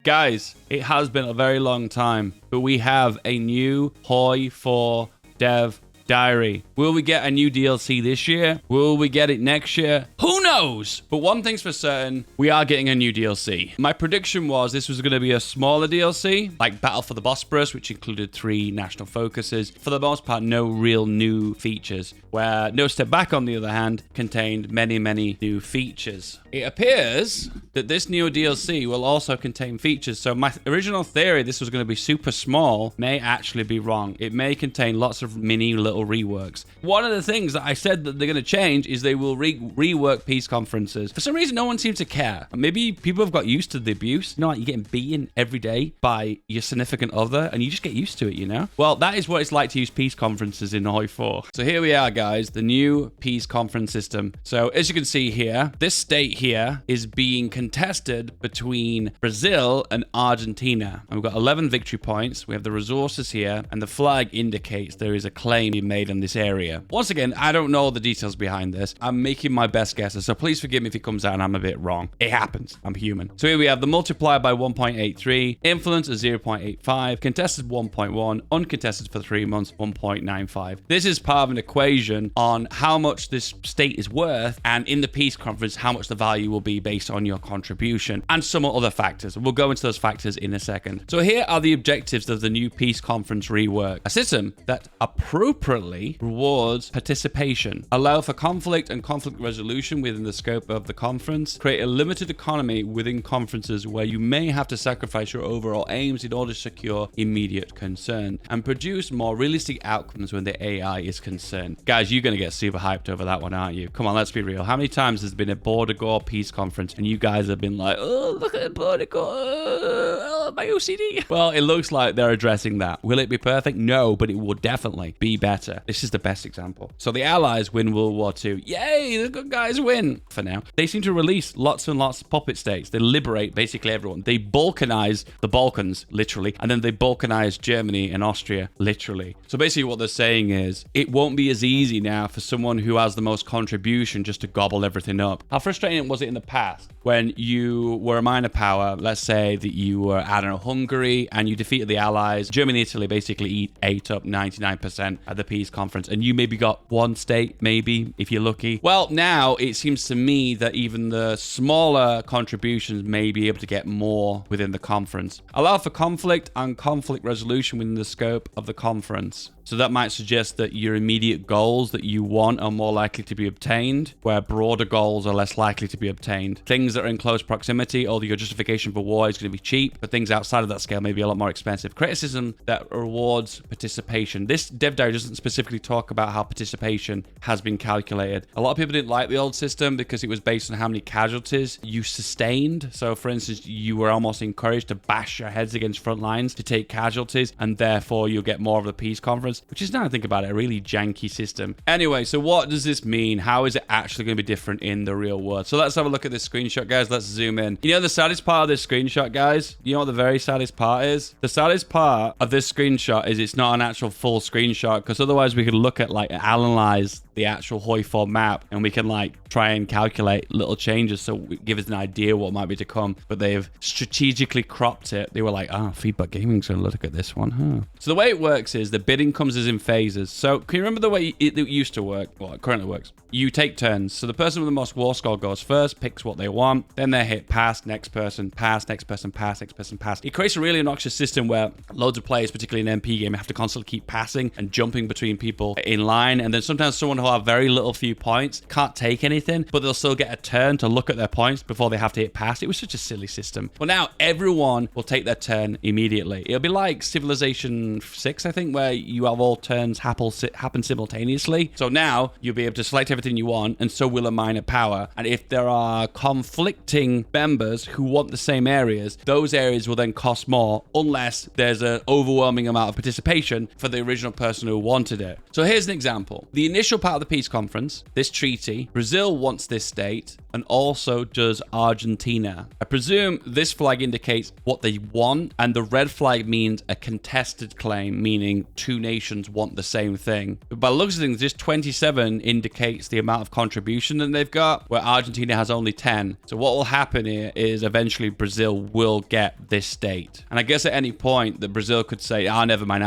Guys, it has been a very long time, but we have a new Hoi 4 dev diary. Will we get a new DLC this year? Will we get it next year? Who knows? But one thing's for certain, we are getting a new DLC. My prediction was this was going to be a smaller DLC, like Battle for the Bosporus, which included 3 national focuses. For the most part, no real new features, where No Step Back, on the other hand, contained many new features. It appears that this new DLC will also contain features. So my original theory, this was going to be super small, may actually be wrong. It may contain lots of mini little reworks. One of the things that I said that they're going to change is they will rework peace conferences. For some reason, no one seems to care. Maybe people have got used to the abuse. You know, like you're getting beaten every day by your significant other, and you just get used to it, you know? Well, that is what it's like to use peace conferences in Hoi 4. So here we are, guys, the new peace conference system. So as you can see here, this state here is being contested between Brazil and Argentina. And we've got 11 victory points. We have the resources here, and the flag indicates there is a claim being made in this area. Once again, I don't know the details behind this. I'm making my best guesses, so please forgive me if it comes out and I'm a bit wrong. It happens. I'm human. So here we have the multiplier by 1.83, influence of 0.85, contested 1.1, uncontested for 3 months 1.95. This is part of an equation on how much this state is worth, and in the peace conference, how much the value will be based on your contribution and some other factors. We'll go into those factors in a second. So here are the objectives of the new peace conference rework. A system that appropriately rewards participation, allow for conflict and conflict resolution within the scope of the conference, create a limited economy within conferences where you may have to sacrifice your overall aims in order to secure immediate concern, and produce more realistic outcomes when the AI is concerned. Guys, you're going to get super hyped over that one, aren't you? Come on, let's be real. How many times has there been a Border Gore peace conference and you guys have been like, oh, look at Border Gore, oh, my OCD? Well, it looks like they're addressing that. Will it be perfect? No, but it will definitely be better. This is the best example. So the Allies win World War II. Yay, the good guys win. For now, they seem to release lots and lots of puppet states. They liberate basically everyone. They balkanize the Balkans, literally, and then they balkanize Germany and Austria, literally. So basically what they're saying is it won't be as easy now for someone who has the most contribution just to gobble everything up. How frustrating was it in the past when you were a minor power? Let's say that you were, I don't know, Hungary, and you defeated the Allies. Germany and Italy basically ate up 99% at the peace conference, and you maybe got one state, maybe, if you're lucky. Well, now it seems to me that even the smaller contributions may be able to get more within the conference. Allow for conflict and conflict resolution within the scope of the conference. So that might suggest that your immediate goals that you want are more likely to be obtained, where broader goals are less likely to be obtained. Things that are in close proximity, or your justification for war is going to be cheap, but things outside of that scale may be a lot more expensive. Criticism that rewards participation. This dev diary doesn't specifically talk about how participation has been calculated. A lot of people didn't like the old system because it was based on how many casualties you sustained. So for instance, you were almost encouraged to bash your heads against front lines to take casualties, and therefore you'll get more of the peace conference, which is, now I think about it, a really janky system. Anyway, so what does this mean? How is it actually going to be different in the real world? So let's have a look at this screenshot, guys. Let's zoom in. You know the saddest part of this screenshot, guys? You know what the very saddest part is? The saddest part of this screenshot is it's not an actual full screenshot, because otherwise we could look at, like, analyze the actual Hoi 4 map, and we can, like, try and calculate little changes so we give us an idea what might be to come. But they've strategically cropped it. They were like, Feedback Gaming's gonna look at this one, huh? So the way it works is the bidding comes as in phases. So can you remember the way it used to work? Well, it currently works. You take turns. So the person with the most war score goes first, picks what they want, then they hit pass, next person, pass, next person, pass, next person, pass. It creates a really obnoxious system where loads of players, particularly in an MP game, have to constantly keep passing and jumping between people in line. And then sometimes someone who'll have very little few points can't take anything, but they'll still get a turn to look at their points before they have to hit pass. It was such a silly system. Well, now everyone will take their turn immediately. It'll be like Civilization 6, I think, where you have all turns happen simultaneously. So now you'll be able to select everything you want, and so will a minor power. And if there are conflicting members who want the same areas, those areas will then cost more, unless there's an overwhelming amount of participation for the original person who wanted it. So here's an example. The initial part of the peace conference, this treaty, Brazil wants this state, and also does Argentina. I presume this flag indicates what they want, and the red flag means a contested claim, meaning two nations nations want the same thing. But by the looks of things, this 27 indicates the amount of contribution that they've got, where Argentina has only 10. So what will happen here is eventually Brazil will get this state. And I guess at any point that Brazil could say, never mind,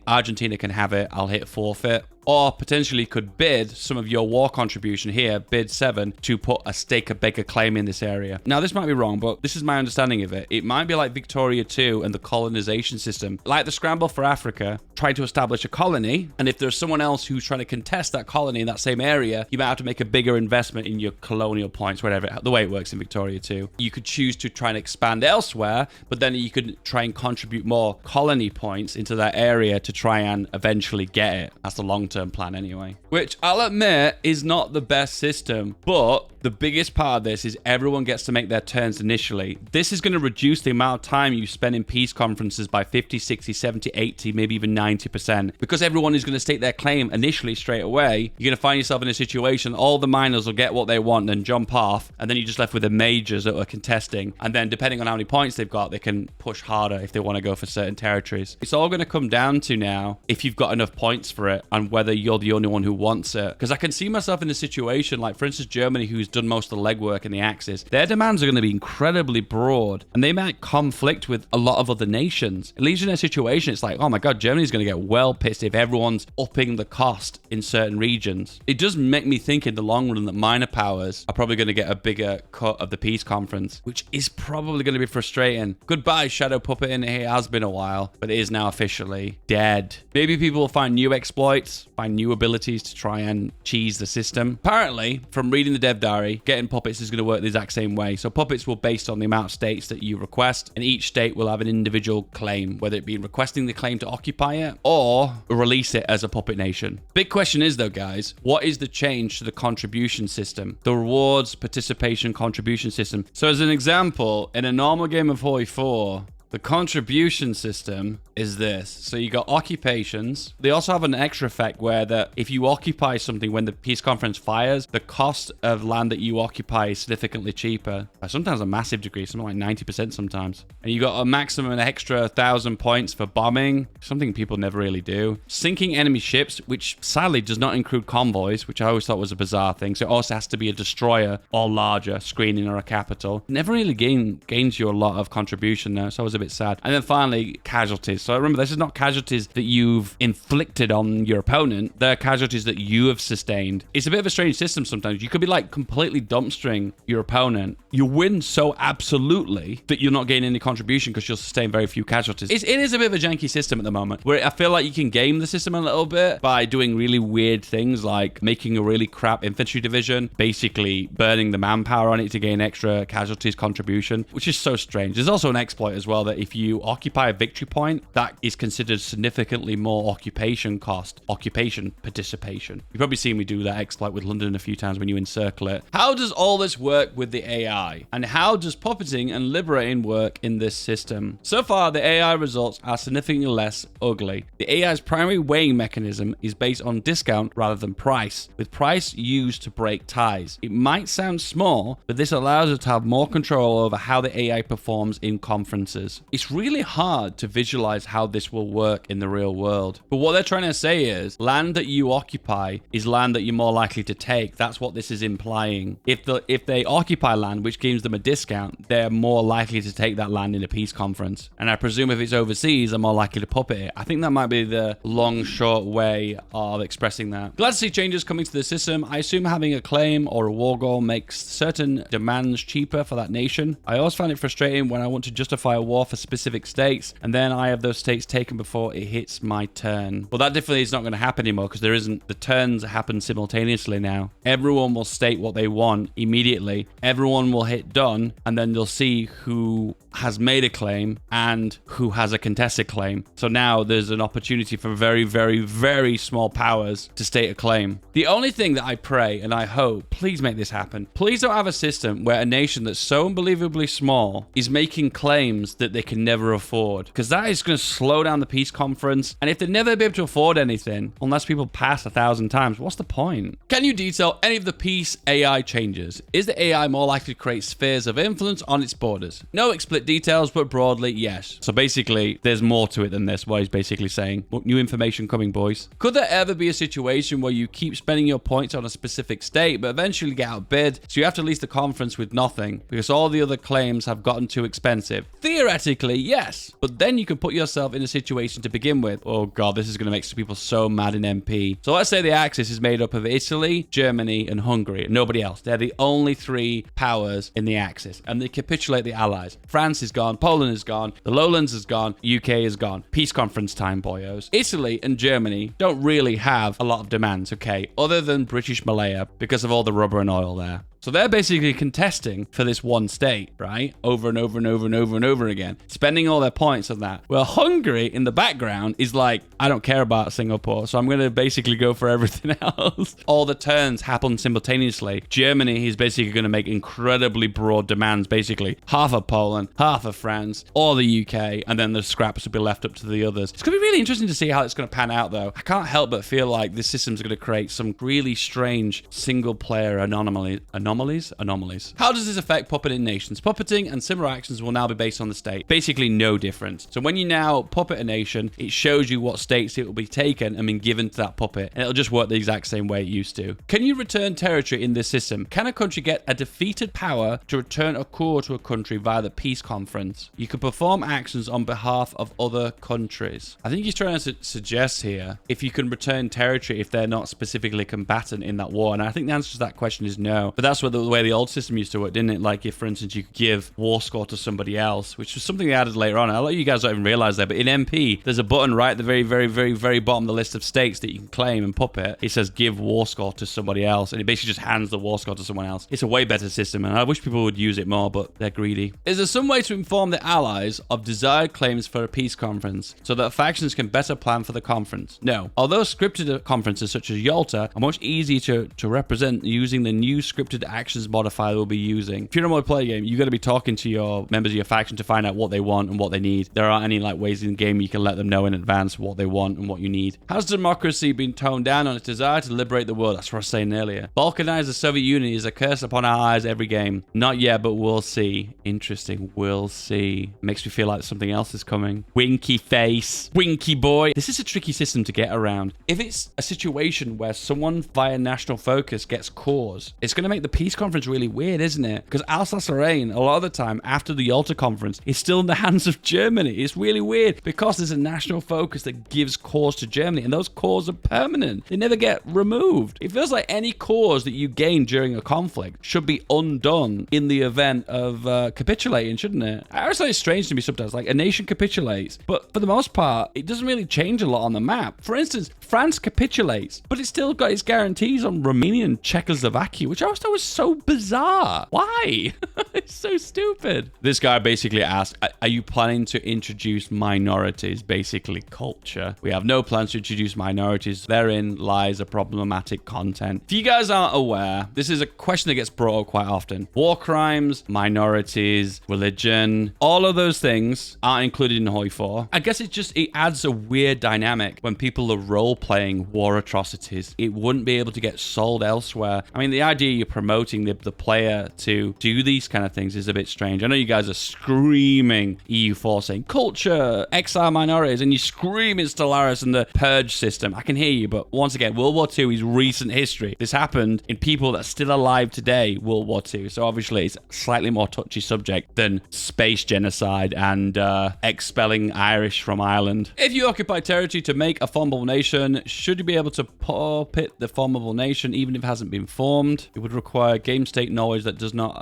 Argentina can have it, I'll hit forfeit. Or potentially could bid some of your war contribution here, bid 7, to put a stake a bigger claim in this area. Now, this might be wrong, but this is my understanding of it. It might be like Victoria 2 and the colonization system. Like the scramble for Africa, trying to establish a colony, and if there's someone else who's trying to contest that colony in that same area, you might have to make a bigger investment in your colonial points, whatever, the way it works in Victoria 2. You could choose to try and expand elsewhere, but then you could try and contribute more colony points into that area to try and eventually get it. That's the long-term plan anyway, which I'll admit is not the best system, but the biggest part of this is everyone gets to make their turns initially. This is going to reduce the amount of time you spend in peace conferences by 50, 60, 70, 80, maybe even 90%. Because everyone is going to state their claim initially straight away, you're going to find yourself in a situation, all the minors will get what they want and jump off, and then you're just left with the majors that are contesting. And then depending on how many points they've got, they can push harder if they want to go for certain territories. It's all going to come down to now if you've got enough points for it and whether you're the only one who wants it. Because I can see myself in a situation like, for instance, Germany, who's done most of the legwork in the Axis. Their demands are going to be incredibly broad, and they might conflict with a lot of other nations. It leaves you in a situation, it's like, oh my god, Germany's going to get well pissed if everyone's upping the cost in certain regions. It does make me think in the long run that minor powers are probably going to get a bigger cut of the peace conference, which is probably going to be frustrating. Goodbye, Shadow Puppet. In here, it has been a while, but it is now officially dead. Maybe people will find new exploits, find new abilities to try and cheese the system. Apparently, from reading the dev diary, getting puppets is going to work the exact same way. So puppets will based on the amount of states that you request, and each state will have an individual claim, whether it be requesting the claim to occupy it or release it as a puppet nation. Big question is though, guys, what is the change to the contribution system? The rewards, participation, contribution system. So as an example, in a normal game of Hoi 4, the contribution system is this. So you got occupations. They also have an extra effect where that if you occupy something when the peace conference fires, the cost of land that you occupy is significantly cheaper. Sometimes a massive degree, something like 90% sometimes. And you got a maximum an extra 1,000 points for bombing, something people never really do. Sinking enemy ships, which sadly does not include convoys, which I always thought was a bizarre thing. So it also has to be a destroyer or larger, screening or a capital. Never really gains you a lot of contribution there, so I was a bit sad. And then finally, casualties. So remember, this is not casualties that you've inflicted on your opponent. They're casualties that you have sustained. It's a bit of a strange system sometimes. You could be like completely dumpstering your opponent. You win so absolutely that you're not gaining any contribution because you'll sustain very few casualties. It is a bit of a janky system at the moment, where I feel like you can game the system a little bit by doing really weird things like making a really crap infantry division, basically burning the manpower on it to gain extra casualties contribution, which is so strange. There's also an exploit as well that if you occupy a victory point, that is considered significantly more occupation cost, occupation participation. You've probably seen me do that exploit with London a few times when you encircle it. How does all this work with the AI? And how does puppeting and liberating work in this system? So far, the AI results are significantly less ugly. The AI's primary weighing mechanism is based on discount rather than price, with price used to break ties. It might sound small, but this allows us to have more control over how the AI performs in conferences. It's really hard to visualize how this will work in the real world. But what they're trying to say is land that you occupy is land that you're more likely to take. That's what this is implying. If they occupy land, which gives them a discount, they're more likely to take that land in a peace conference. And I presume if it's overseas, they're more likely to puppet it. I think that might be the long, short way of expressing that. Glad to see changes coming to the system. I assume having a claim or a war goal makes certain demands cheaper for that nation. I always find it frustrating when I want to justify a war for specific states, and then I have those states taken before it hits my turn. Well, that definitely is not going to happen anymore because there isn't. The turns happen simultaneously now. Everyone will state what they want immediately. Everyone will hit done, and then you'll see who has made a claim and who has a contested claim. So now there's an opportunity for very, very, very small powers to state a claim. The only thing that I pray and I hope, please make this happen. Please don't have a system where a nation that's so unbelievably small is making claims that they can never afford, because that is going to slow down the peace conference. And if they never be able to afford anything, unless people pass 1,000 times, what's the point? Can you detail any of the peace AI changes? Is the AI more likely to create spheres of influence on its borders? No explicit details, but broadly, yes. So basically, there's more to it than this, what he's basically saying. New information coming, boys. Could there ever be a situation where you keep spending your points on a specific state, but eventually get outbid, so you have to leave the conference with nothing because all the other claims have gotten too expensive? Theoretically, yes, but then you can put yourself in a situation to begin with. Oh god, this is going to make some people so mad in MP. So let's say the axis is made up of Italy, Germany, and Hungary, and nobody else. They're the only three powers in the axis, and they capitulate the allies. France is gone, Poland is gone, the Lowlands is gone, UK is gone. Peace conference time, boyos. Italy and Germany don't really have a lot of demands, okay, other than British Malaya because of all the rubber and oil there. So they're basically contesting for this one state, right? Over and over and over and over and over again, spending all their points on that. Well, Hungary in the background is like, I don't care about Singapore, so I'm going to basically go for everything else. All the turns happen simultaneously. Germany is basically going to make incredibly broad demands, basically half of Poland, half of France, or the UK, and then the scraps will be left up to the others. It's going to be really interesting to see how it's going to pan out, though. I can't help but feel like this system's going to create some really strange single-player anomalies. How does this affect puppeting nations? Puppeting and similar actions will now be based on the state. Basically no difference. So when you now puppet a nation, it shows you what states it will be taken and been given to that puppet, and it'll just work the exact same way it used to. Can you return territory in this system? Can a country get a defeated power to return a core to a country via the peace conference? You can perform actions on behalf of other countries. I think he's trying to suggest here if you can return territory if they're not specifically combatant in that war, and I think the answer to that question is no. But that's the way the old system used to work, didn't it? Like if, for instance, you could give war score to somebody else, which was something they added later on. A lot of you guys don't even realize that, but in MP, there's a button right at the very, very, very, very bottom of the list of states that you can claim and puppet. It says give war score to somebody else, and it basically just hands the war score to someone else. It's a way better system, and I wish people would use it more, but they're greedy. Is there some way to inform the allies of desired claims for a peace conference so that factions can better plan for the conference? No. Although scripted conferences such as Yalta are much easier to represent using the new scripted actions modifier we'll be using. If you're in a multiplayer game, you got to be talking to your members of your faction to find out what they want and what they need. There aren't any like ways in the game you can let them know in advance what they want and what you need. Has democracy been toned down on its desire to liberate the world? That's what I was saying earlier. Balkanize the Soviet Union is a curse upon our eyes every game. Not yet, but we'll see. Interesting. We'll see. Makes me feel like something else is coming. Winky face. Winky boy. This is a tricky system to get around. If it's a situation where someone via national focus gets cause, it's going to make the peace conference really weird, isn't it? Because Alsace-Lorraine, a lot of the time after the Yalta conference, is still in the hands of Germany. It's really weird because there's a national focus that gives cause to Germany, and those cores are permanent. They never get removed. It feels like any cause that you gain during a conflict should be undone in the event of capitulating, shouldn't it? I always find it's strange to me sometimes, like a nation capitulates, but for the most part, it doesn't really change a lot on the map. For instance, France capitulates, but it's still got its guarantees on Romania and Czechoslovakia, which I always thought was so bizarre. Why? It's so stupid. This guy basically asked, are you planning to introduce minorities? Basically culture. We have no plans to introduce minorities. Therein lies a problematic content. If you guys aren't aware, this is a question that gets brought up quite often. War crimes, minorities, religion, all of those things aren't included in Hoi 4. I guess it adds a weird dynamic when people are role-playing war atrocities. It wouldn't be able to get sold elsewhere. I mean, the idea you're promoting the player to do these kind of things is a bit strange. I know you guys are screaming EU4 saying culture, exile minorities, and you scream it's Stellaris and the purge system. I can hear you, but once again, World War II is recent history. This happened in people that are still alive today, World War II. So obviously it's a slightly more touchy subject than space genocide and expelling Irish from Ireland. If you occupy territory to make a formable nation, should you be able to puppet the formable nation even if it hasn't been formed? It would require game state knowledge that does not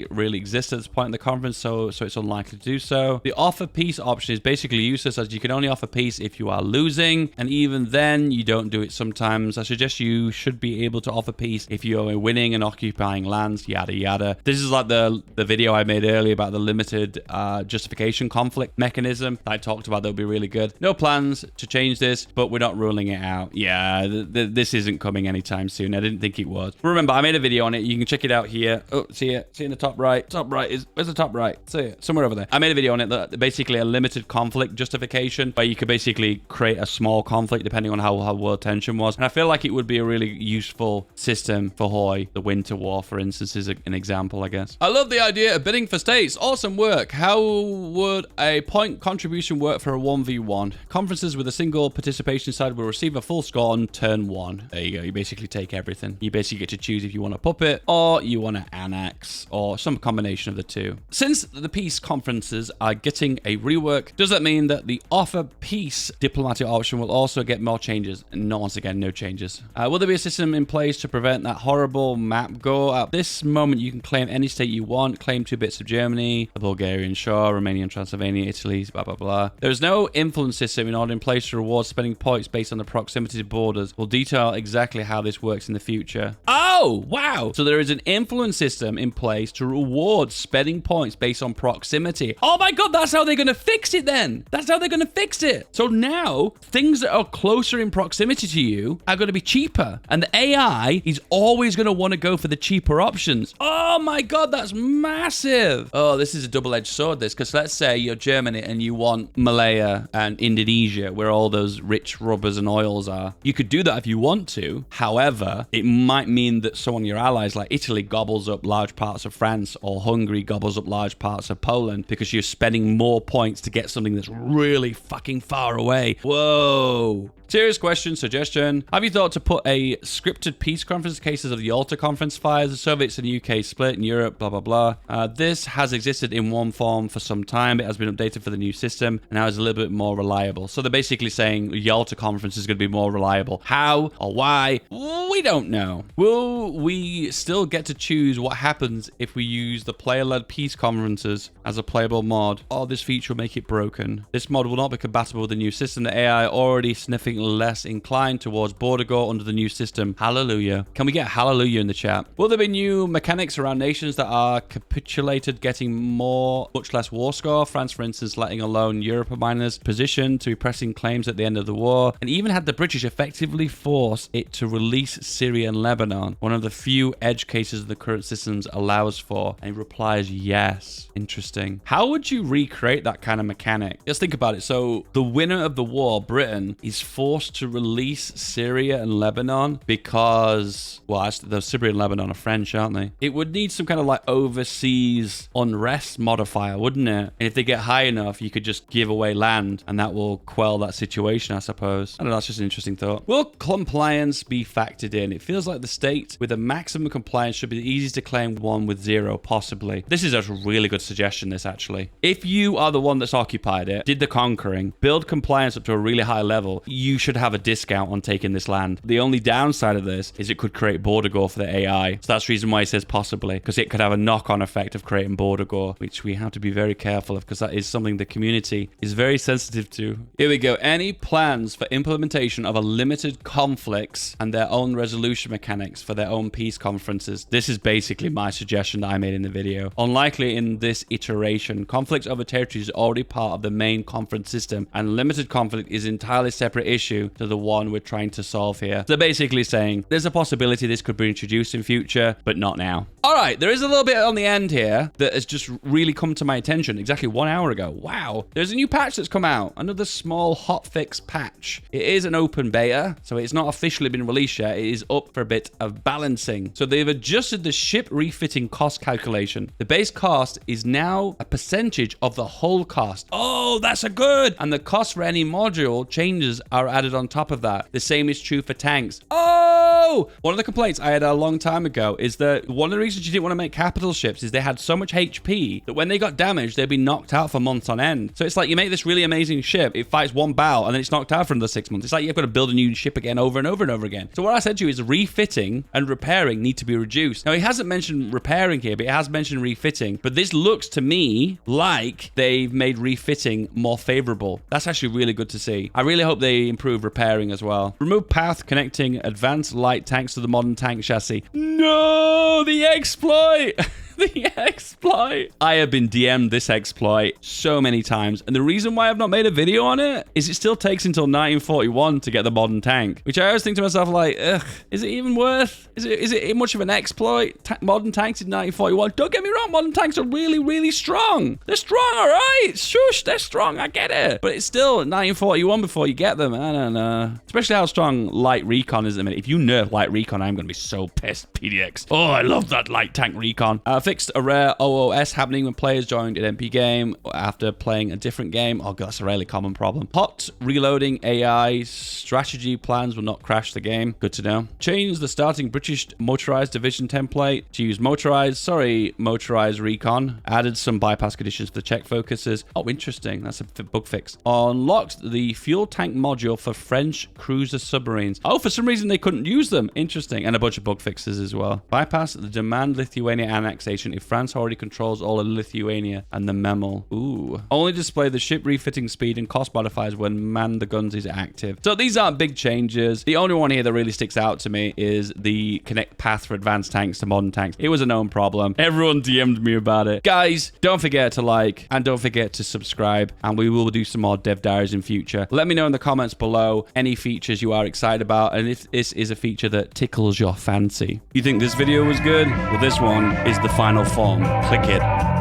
really exist at this point in the conference, so it's unlikely to do so. The offer peace option is basically useless as you can only offer peace if you are losing, and even then you don't do it sometimes. I suggest you should be able to offer peace if you are winning and occupying lands, yada yada. This is like the video I made earlier about the limited justification conflict mechanism that I talked about. That would be really good. No plans to change this, but we're not ruling it out. Yeah, this isn't coming anytime soon. I didn't think it was. Remember, I made a video on it. You can check it out here. Oh, see it? See in the top right? Top right is, where's the top right? See it? Somewhere over there. I made a video on it that basically a limited conflict justification where you could basically create a small conflict depending on how world tension was. And I feel like it would be a really useful system for Hoi. The Winter War, for instance, is an example, I guess. I love the idea of bidding for states. Awesome work. How would a point contribution work for a 1v1? Conferences with a single participation side will receive a full score on turn 1. There you go. You basically take everything. You basically get to choose if you want to puppet or you want to annex or some combination of the two. Since the peace conferences are getting a rework, does that mean that the offer peace diplomatic option will also get more changes? And once again, no changes. Will there be a system in place to prevent that horrible map go? At this moment, you can claim any state you want. Claim 2 bits of Germany, the Bulgarian Shore, Romanian Transylvania, Italy, blah, blah, blah. There is no influence system in order in place to reward spending points based on the proximity to borders. We'll detail exactly how this works in the future. Oh, wow. So there is an influence system in place to reward spending points based on proximity. Oh my God, that's how they're going to fix it then. That's how they're going to fix it. So now things that are closer in proximity to you are going to be cheaper. And the AI is always going to want to go for the cheaper options. Oh my God, that's massive. Oh, this is a double-edged sword, this, because let's say you're Germany and you want Malaya and Indonesia, where all those rich rubbers and oils are. You could do that if you want to. However, it might mean that some of your allies like Italy gobbles up large parts of France, or Hungary gobbles up large parts of Poland because you're spending more points to get something that's really fucking far away. Whoa. Serious question, suggestion. Have you thought to put a scripted peace conference cases of the Yalta Conference fires, the Soviets and UK split in Europe, blah, blah, blah. This has existed in one form for some time. It has been updated for the new system and now is a little bit more reliable. So they're basically saying the Yalta Conference is going to be more reliable. How or why? We don't know. Will we still get to choose what happens if we use the player-led peace conferences as a playable mod? Or this feature will make it broken. This mod will not be compatible with the new system. The AI already sniffing less inclined towards border go under the new system. Hallelujah. Can we get hallelujah in the chat? Will there be new mechanics around nations that are capitulated, getting much less war score? France, for instance, letting alone Europe miners position to be pressing claims at the end of the war, and even had the British effectively force it to release Syria and Lebanon, one of the few edge cases the current systems allows for. And he replies, yes. Interesting. How would you recreate that kind of mechanic? Just think about it. So the winner of the war, Britain, is forced to release Syria and Lebanon because, well, the Syria and Lebanon are French, aren't they? It would need some kind of like overseas unrest modifier, wouldn't it? And if they get high enough, you could just give away land and that will quell that situation, I suppose. I don't know, that's just an interesting thought. Will compliance be factored in? It feels like the state with a maximum compliance should be the easiest to claim, one with 0, possibly. This is a really good suggestion, this actually. If you are the one that's occupied it, did the conquering, build compliance up to a really high level, you should have a discount on taking this land. The only downside of this is it could create border gore for the AI. So that's the reason why it says possibly, because it could have a knock-on effect of creating border gore, which we have to be very careful of because that is something the community is very sensitive to. Here we go. Any plans for implementation of a limited conflicts and their own resolution mechanics for their own peace conferences? This is basically my suggestion that I made in the video. Unlikely in this iteration. Conflicts over territories is already part of the main conference system, and limited conflict is an entirely separate issue to the one we're trying to solve here. So basically saying there's a possibility this could be introduced in future, but not now. All right, there is a little bit on the end here that has just really come to my attention exactly 1 hour ago. Wow, there's a new patch that's come out, another small hotfix patch. It is an open beta, so it's not officially been released yet. It is up for a bit of balancing. So they've adjusted the ship refitting cost calculation. The base cost is now a percentage of the whole cost. Oh, that's a good. And the cost for any module changes are added on top of that. The same is true for tanks. Oh, one of the complaints I had a long time ago is that one of the reasons you didn't want to make capital ships is they had so much HP that when they got damaged, they'd be knocked out for months on end. So it's like you make this really amazing ship, it fights one battle, and then it's knocked out for another 6 months. It's like you've got to build a new ship again over and over and over again. So what I said to you is refitting and repairing need to be reduced. Now, he hasn't mentioned repairing here, but it has mentioned refitting. But this looks to me like they've made refitting more favorable. That's actually really good to see. I really hope they improve repairing as well. Remove path connecting advanced light tanks to the modern tank chassis. No, the exploit. The exploit. I have been DM'd this exploit so many times, and the reason why I've not made a video on it is it still takes until 1941 to get the modern tank, which I always think to myself like, ugh, is it even worth? Is it much of an exploit? Modern tanks in 1941. Don't get me wrong, modern tanks are really, really strong. They're strong, all right. Shush, they're strong. I get it, but it's still 1941 before you get them. I don't know. Especially how strong light recon is at the minute. If you nerf light recon, I'm gonna be so pissed. PDX. Oh, I love that light tank recon. Fixed a rare OOS happening when players joined an MP game after playing a different game. Oh god, that's a really common problem. Hot reloading AI strategy plans will not crash the game. Good to know. Change the starting British motorized division template to use motorized recon. Added some bypass conditions for the check focuses. Oh, interesting. That's a bug fix. Unlocked the fuel tank module for French cruiser submarines. Oh, for some reason they couldn't use them. Interesting. And a bunch of bug fixes as well. Bypass the demand Lithuania annexation if France already controls all of Lithuania and the Memel. Ooh. Only display the ship refitting speed and cost modifiers when man the guns is active. So these aren't big changes. The only one here that really sticks out to me is the connect path for advanced tanks to modern tanks. It was a known problem. Everyone DM'd me about it. Guys, don't forget to like and don't forget to subscribe, and we will do some more dev diaries in future. Let me know in the comments below any features you are excited about and if this is a feature that tickles your fancy. You think this video was good? Well, this one is the final form. Click it.